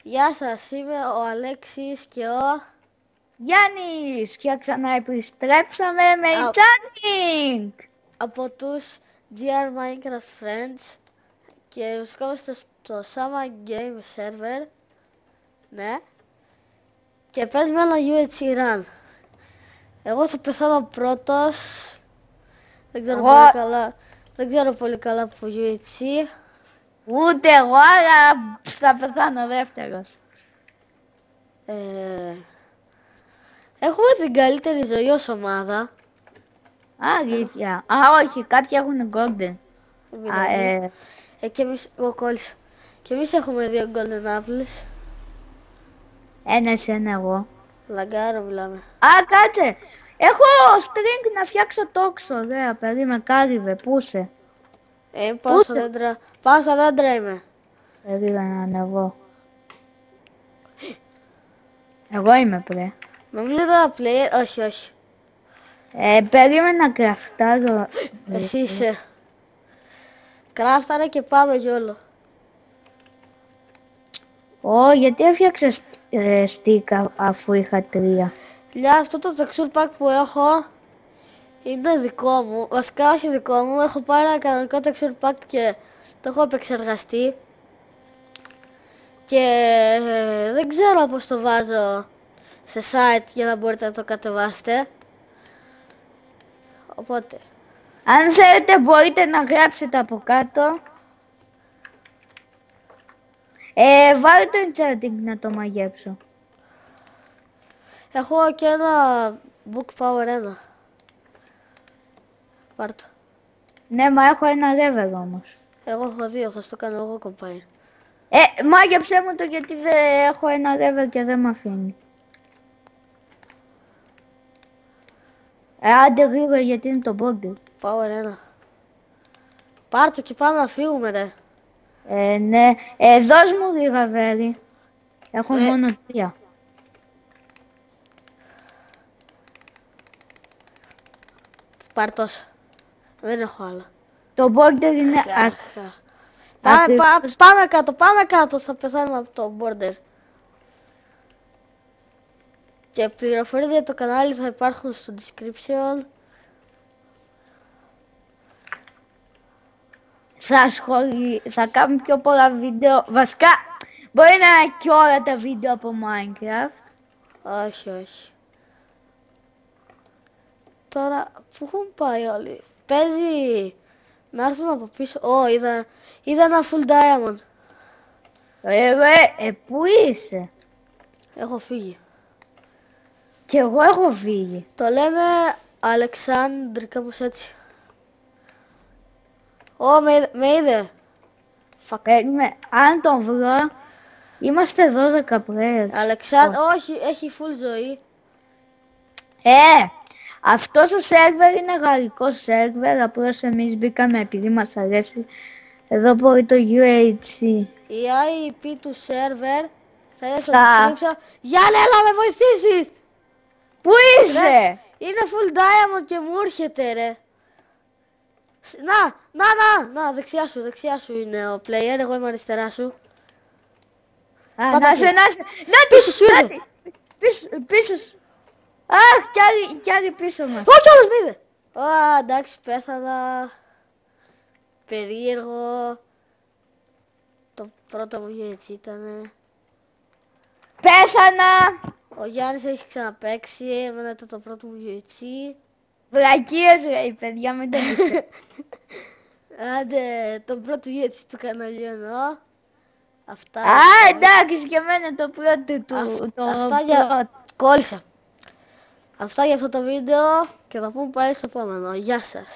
Γεια σας, είμαι ο Αλέξης και ο Γιάννης, και ξανά επιστρέψαμε με Enchanting από τους GR Minecraft Friends και βρισκόμαστε στο Summer Game Server, ναι, και παίζουμε ένα UHC Run. Εγώ θα πεθάνω πρώτος, δεν ξέρω πολύ καλά από UHC. Ούτε εγώ, αλλά θα πεθάνω δεύτερος. Έχουμε την καλύτερη ζωή ως ομάδα. Αλήθεια. Όχι, κάποιοι έχουν golden. Και εμείς, εγώ κόλλησα. Και εμείς έχουμε 2 golden apples. Ένα εσένα εγώ. Λαγκάρο μιλάμε. Κάτσε. Έχω string να φτιάξω τόξο. Ωραία, περίμενε, κάλυβε. Πού είσαι? Πάω στα δέντρα. Πάω στα δέντρα είμαι. Περίμενε να ανεβώ. Εγώ είμαι πρέ. Νομίζω ένα player. Όχι. Περίμενε να κραφτάρω. Εσύ είσαι. Κράφταρε και πάμε γιόλο. Γιατί έφτιαξες stick αφού είχα 3? Αυτό το texture pack που έχω είναι δικό μου. Βασικά όχι δικό μου. Έχω πάρει ένα κανονικό texture pack και το έχω επεξεργαστεί. Και δεν ξέρω πώς το βάζω σε site για να μπορείτε να το κατεβάσετε. Οπότε αν θέλετε μπορείτε να γράψετε από κάτω. Βάλε το enchanting να το μαγέψω. έχω και ένα book power 1. Πάρ' το. Ναι, μα έχω ένα level όμως. Εγώ έχω 2, θα στο κάνω εγώ combine. Μάγεψέ μου το, γιατί δεν έχω ένα level και δεν με αφήνει. Άντε γρήγορα, γιατί είναι το border. Power 1. Πάρ' το και πάμε να φύγουμε ρε. Ναι. Δώσ' μου λίγα βέρη. Έχω μόνο 3. Πάρ' τόσο. Δεν έχω άλλα. Το border είναι Πάμε κάτω, θα πεθάνω από το border. Και πληροφορίες για το κανάλι θα υπάρχουν στο description. Θα κάνουμε πιο πολλά βίντεο. Βασικά, μπορεί να είναι και όλα τα βίντεο από Minecraft. Όχι. Τώρα, πού έχουν πάει όλοι? Παίζει να έρθουν από πίσω. Είδα ένα full diamond. Πού είσαι? Έχω φύγει. Κι εγώ έχω φύγει. Το λέμε Αλεξάνδρ, κάπως έτσι. Με είδε. Αν τον βρω, είμαστε 12 players. Όχι, έχει full ζωή. Αυτό το σερβερ είναι γαλλικό σερβερ, απλώς εμείς μπήκαμε επειδή μας αρέσει. Εδώ μπορεί το UHC. Η IP του σερβερ θα είναι στο description. Γιάννη, έλα με βοηθήσεις! Πού είσαι? Είναι full diamond και μου έρχεται ρε. Να, δεξιά σου είναι ο player, εγώ είμαι αριστερά σου. Να πίσω σου. Κι άλλοι πίσω μας. Όχι, όλος με είδε. Εντάξει, πέθανα. Περίεργο. Το πρώτο μου έτσι ήτανε. Πέθανα. Ο Γιάννης έχει ξαναπαίξει, εμένα ήταν το πρώτο μου έτσι. Βλακίες ρε παιδιά, μην το πείτε. Άντε, το πρώτο έτσι του καναλιού εννοώ. Αυτά. Εντάξει, και εμένα το πρώτο του. Κόλλησα. Αυτά για αυτό το βίντεο και θα πούμε πάλι στο επόμενο. Γεια σας.